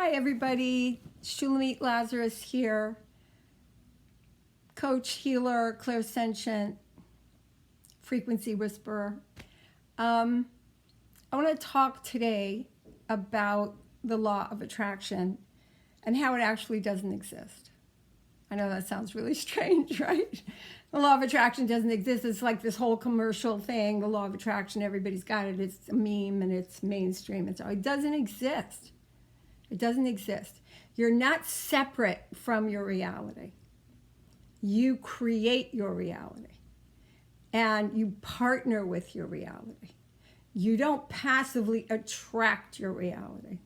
Hi everybody, Shulamit, Lazarus here, coach, healer, clairsentient, frequency whisperer. I want to talk today about the law of attraction and how it actually doesn't exist. I know that sounds really strange, right? The law of attraction doesn't exist. It's like this whole commercial thing, the law of attraction, everybody's got it. It's a meme and it's mainstream. It doesn't exist. It doesn't exist. You're not separate from your reality. You create your reality. And you partner with your reality. You don't passively attract your reality.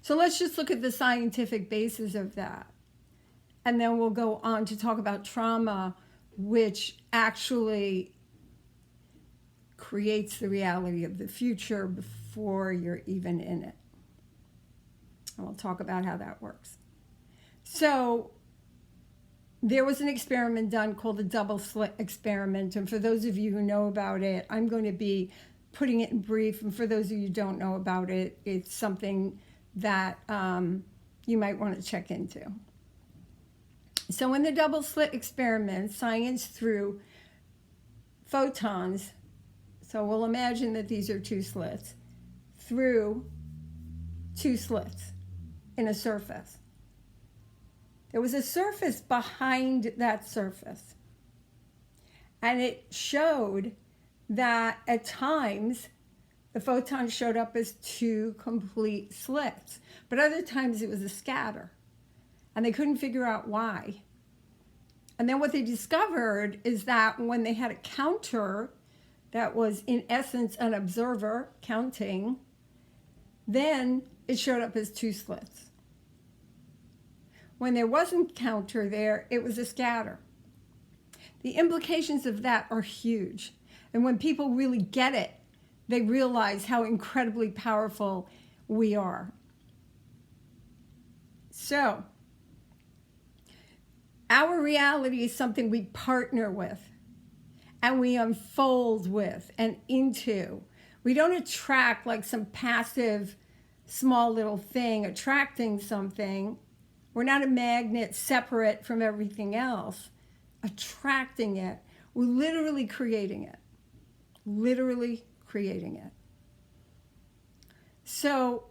So let's just look at the scientific basis of that. And then we'll go on to talk about trauma, which actually creates the reality of the future before you're even in it. And we'll talk about how that works. So there was an experiment done called the double slit experiment. And for those of you who know about it, I'm going to be putting it in brief. And for those of you who don't know about it, it's something that you might want to check into. So in the double slit experiment, science threw photons, so we'll imagine that these are two slits, through two slits in a surface. There was a surface behind that surface. And it showed that at times the photons showed up as two complete slits, but other times it was a scatter. And they couldn't figure out why. And then what they discovered is that when they had a counter that was in essence an observer counting, then it showed up as two slits. When there wasn't counter there, it was a scatter. The implications of that are huge. And when people really get it, they realize how incredibly powerful we are. So, our reality is something we partner with and we unfold with and into. We don't attract like some passive, small little thing attracting something. We're not a magnet separate from everything else, attracting it. We're literally creating it. Literally creating it. So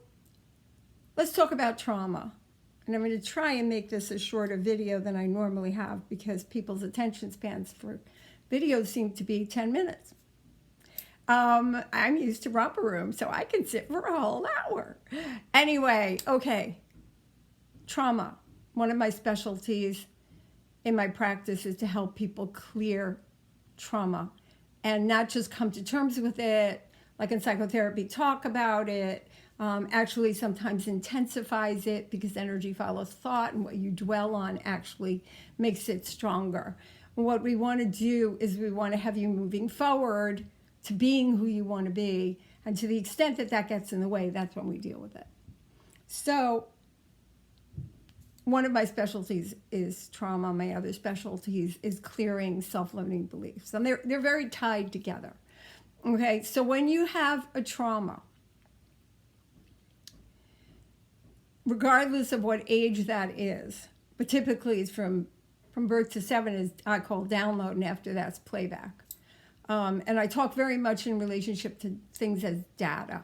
let's talk about trauma. And I'm going to try and make this a shorter video than I normally have because people's attention spans for videos seem to be 10 minutes. I'm used to romper room, so I can sit for a whole hour. Anyway, okay. Trauma. One of my specialties in my practice is to help people clear trauma and not just come to terms with it, like in psychotherapy, talk about it. Actually sometimes intensifies it because energy follows thought, and what you dwell on actually makes it stronger. What we want to do is we want to have you moving forward to being who you want to be, and to the extent that that gets in the way, that's when we deal with it. So one of my specialties is trauma. My other specialties is clearing self-limiting beliefs, and they're very tied together. Okay, so when you have a trauma, regardless of what age that is, but typically it's from birth to 7 is I call download, and after that's playback. And I talk very much in relationship to things as data.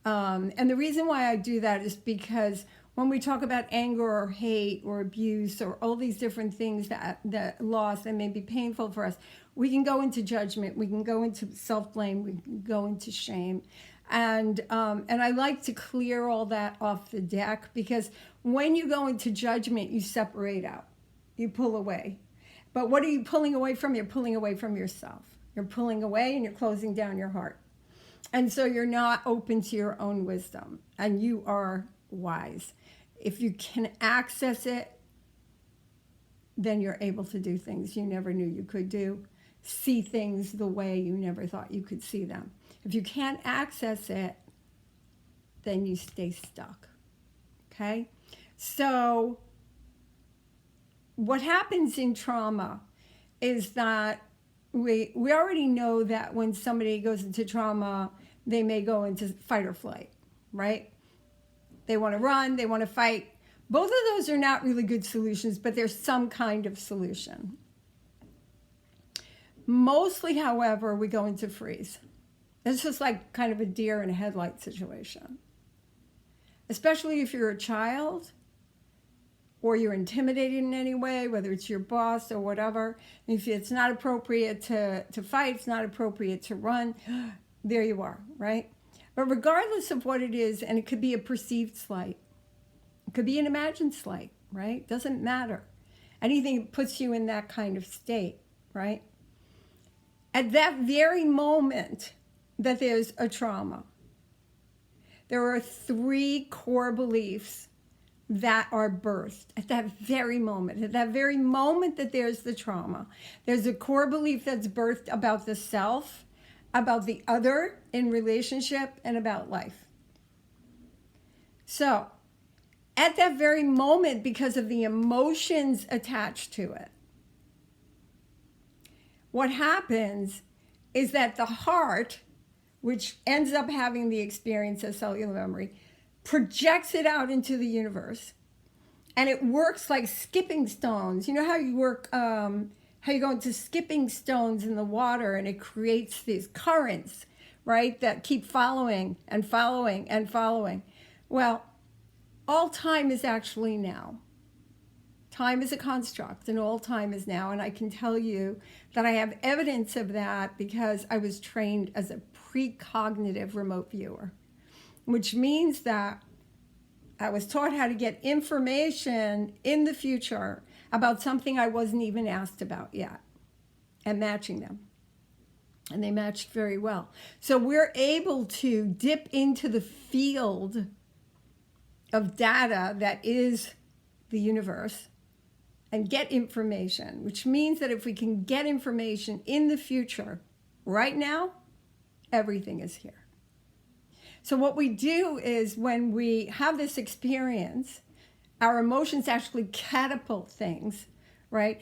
And the reason why I do that is because when we talk about anger or hate or abuse or all these different things that loss that may be painful for us, we can go into judgment, we can go into self-blame, we can go into shame. And I like to clear all that off the deck, because when you go into judgment, you separate out, you pull away. But what are you pulling away from? You're pulling away from yourself. You're pulling away and you're closing down your heart. And so you're not open to your own wisdom, and you are wise. If you can access it, then you're able to do things you never knew you could do, see things the way you never thought you could see them. If you can't access it, then you stay stuck, okay? So what happens in trauma is that we already know that when somebody goes into trauma, they may go into fight or flight, right? They want to run, they want to fight. Both of those are not really good solutions, but there's some kind of solution. Mostly, however, we go into freeze. It's just like kind of a deer in a headlight situation. Especially if you're a child or you're intimidated in any way, whether it's your boss or whatever. If it's not appropriate to fight, it's not appropriate to run, there you are, right? But regardless of what it is, and it could be a perceived slight, it could be an imagined slight, right? Doesn't matter. Anything that puts you in that kind of state, right? At that very moment that there's a trauma, there are 3 core beliefs that are birthed at that very moment. At that very moment that there's the trauma, there's a core belief that's birthed about the self, about the other in relationship, and about life. So, at that very moment, because of the emotions attached to it, what happens is that the heart, which ends up having the experience as cellular memory, projects it out into the universe, and it works like skipping stones. You know how you work, how you go into skipping stones in the water, and it creates these currents, right, that keep following and following and following. Well, all time is actually now. Time is a construct, and all time is now. And I can tell you that I have evidence of that because I was trained as a precognitive remote viewer, which means that I was taught how to get information in the future about something I wasn't even asked about yet, and matching them. And they matched very well. So we're able to dip into the field of data that is the universe and get information, which means that if we can get information in the future, right now, everything is here. So what we do is when we have this experience, our emotions actually catapult things, right?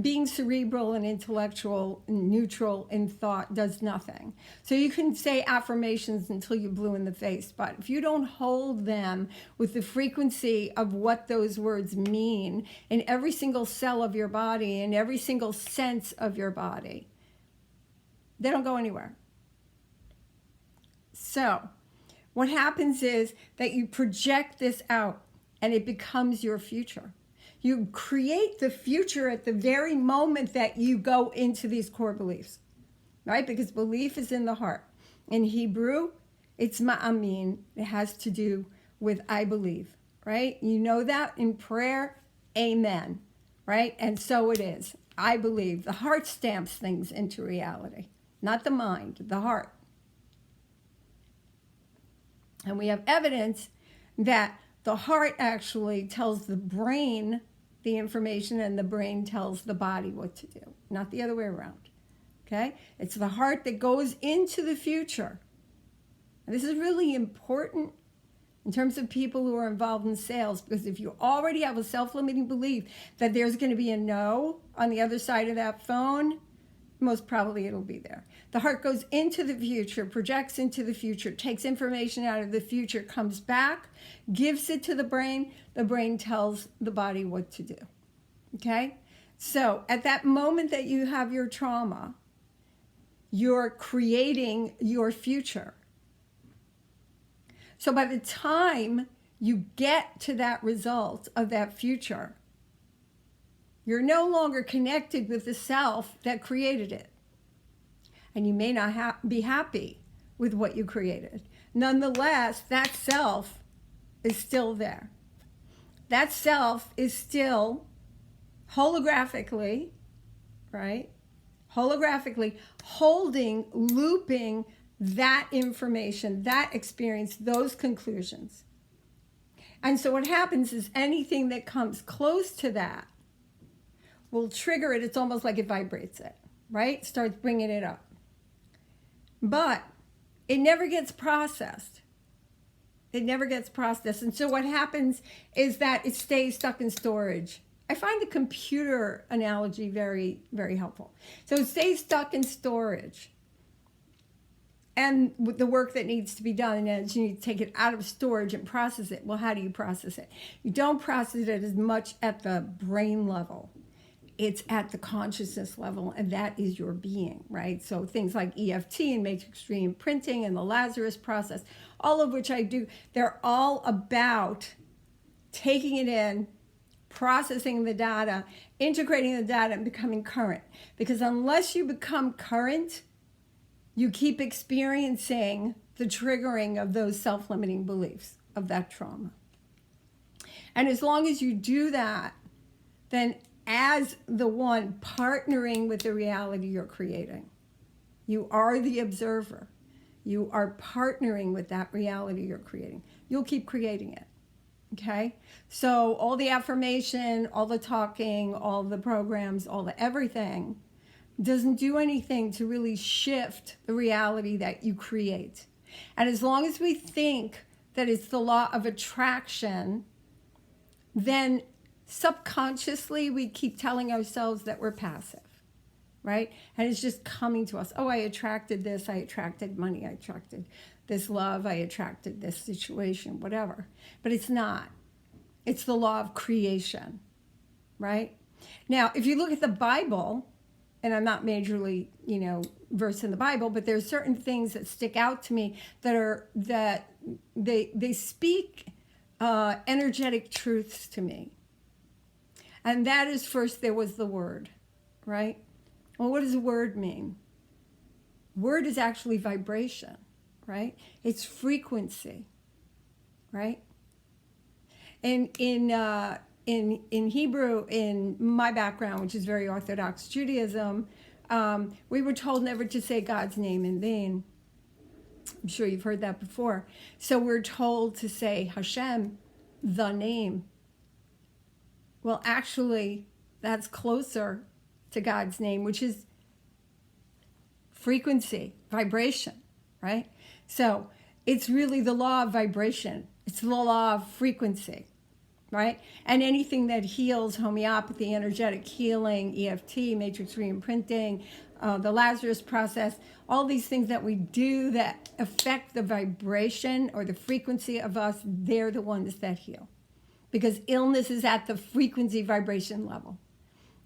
Being cerebral and intellectual and neutral in thought does nothing. So you can say affirmations until you're blue in the face, but if you don't hold them with the frequency of what those words mean in every single cell of your body, in every single sense of your body, they don't go anywhere. So what happens is that you project this out and it becomes your future. You create the future at the very moment that you go into these core beliefs, right? Because belief is in the heart. In Hebrew, it's ma'amin. It has to do with I believe, right? You know that in prayer, amen, right? And so it is. I believe. The heart stamps things into reality, not the mind, the heart. And we have evidence that the heart actually tells the brain the information, and the brain tells the body what to do, not the other way around, okay? It's the heart that goes into the future. And this is really important in terms of people who are involved in sales, because if you already have a self-limiting belief that there's going to be a no on the other side of that phone, most probably it'll be there. The heart goes into the future, projects into the future, takes information out of the future, comes back, gives it to the brain tells the body what to do, okay? So at that moment that you have your trauma, you're creating your future. So by the time you get to that result of that future, you're no longer connected with the self that created it. And you may not be happy with what you created. Nonetheless, that self is still there. That self is still holographically, right? Holographically holding, looping that information, that experience, those conclusions. And so what happens is anything that comes close to that will trigger it. It's almost like it vibrates it, right? Starts bringing it up. But it never gets processed. It never gets processed. And so what happens is that it stays stuck in storage. I find the computer analogy very, very helpful. So it stays stuck in storage. and with the work that needs to be done is you need to take it out of storage and process it. Well, how do you process it? You don't process it as much at the brain level. It's at the consciousness level, and that is your being, right? So things like EFT and matrix reimprinting and the Lazarus process, all of which I do, they're all about taking it in, processing the data, integrating the data, and becoming current. Because unless you become current, you keep experiencing the triggering of those self-limiting beliefs, of that trauma. And as long as you do that, then as the one partnering with the reality you're creating, you are the observer. You are partnering with that reality you're creating. You'll keep creating it. Okay? So all the affirmation, all the talking, all the programs, all the everything doesn't do anything to really shift the reality that you create. And as long as we think that it's the law of attraction, then subconsciously we keep telling ourselves that we're passive, right? And it's just coming to us. Oh, I attracted this, I attracted money, I attracted this love, I attracted this situation, whatever. But it's not. It's the law of creation, right? Now, if you look at the Bible, and I'm not majorly, versed in the Bible, but there's certain things that stick out to me that they speak energetic truths to me. And that is, first, there was the word, right? Well, what does word mean? Word is actually vibration, right? It's frequency, right? And in Hebrew, in my background, which is very Orthodox Judaism, we were told never to say God's name in vain. I'm sure you've heard that before. So we're told to say Hashem, the name. Well, actually, that's closer to God's name, which is frequency, vibration, right? So it's really the law of vibration. It's the law of frequency, right? And anything that heals, homeopathy, energetic healing, EFT, matrix reimprinting, the Lazarus process, all these things that we do that affect the vibration or the frequency of us, they're the ones that heal. Because illness is at the frequency vibration level.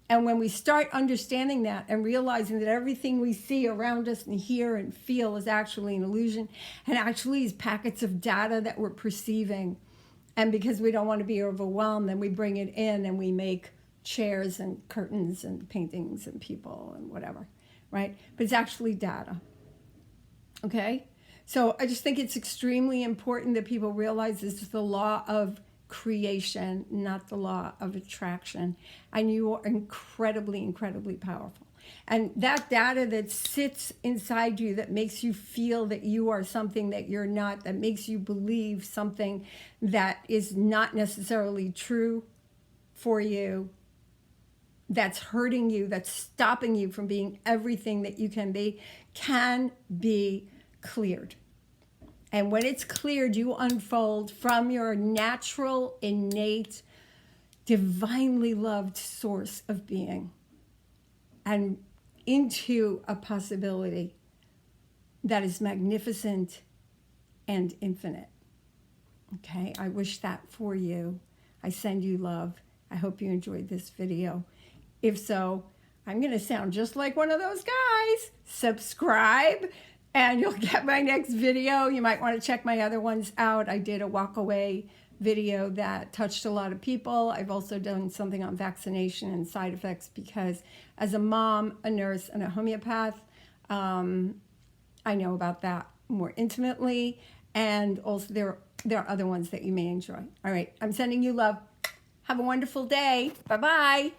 And when we start understanding that and realizing that everything we see around us and hear and feel is actually an illusion and actually is packets of data that we're perceiving, and because we don't want to be overwhelmed, then we bring it in and we make chairs and curtains and paintings and people and whatever, right? But it's actually data, okay? So I just think it's extremely important that people realize this is the law of creation, not the law of attraction. And you are incredibly, incredibly powerful. And that data that sits inside you that makes you feel that you are something that you're not, that makes you believe something that is not necessarily true for you, that's hurting you, that's stopping you from being everything that you can be cleared. And when it's cleared, you unfold from your natural, innate, divinely loved source of being and into a possibility that is magnificent and infinite. Okay, I wish that for you. I send you love. I hope you enjoyed this video. If so, I'm going to sound just like one of those guys. Subscribe. And you'll get my next video. You might want to check my other ones out. I did a walk away video that touched a lot of people. I've also done something on vaccination and side effects because as a mom, a nurse, and a homeopath, I know about that more intimately. And also there are other ones that you may enjoy. All right, I'm sending you love. Have a wonderful day. Bye-bye.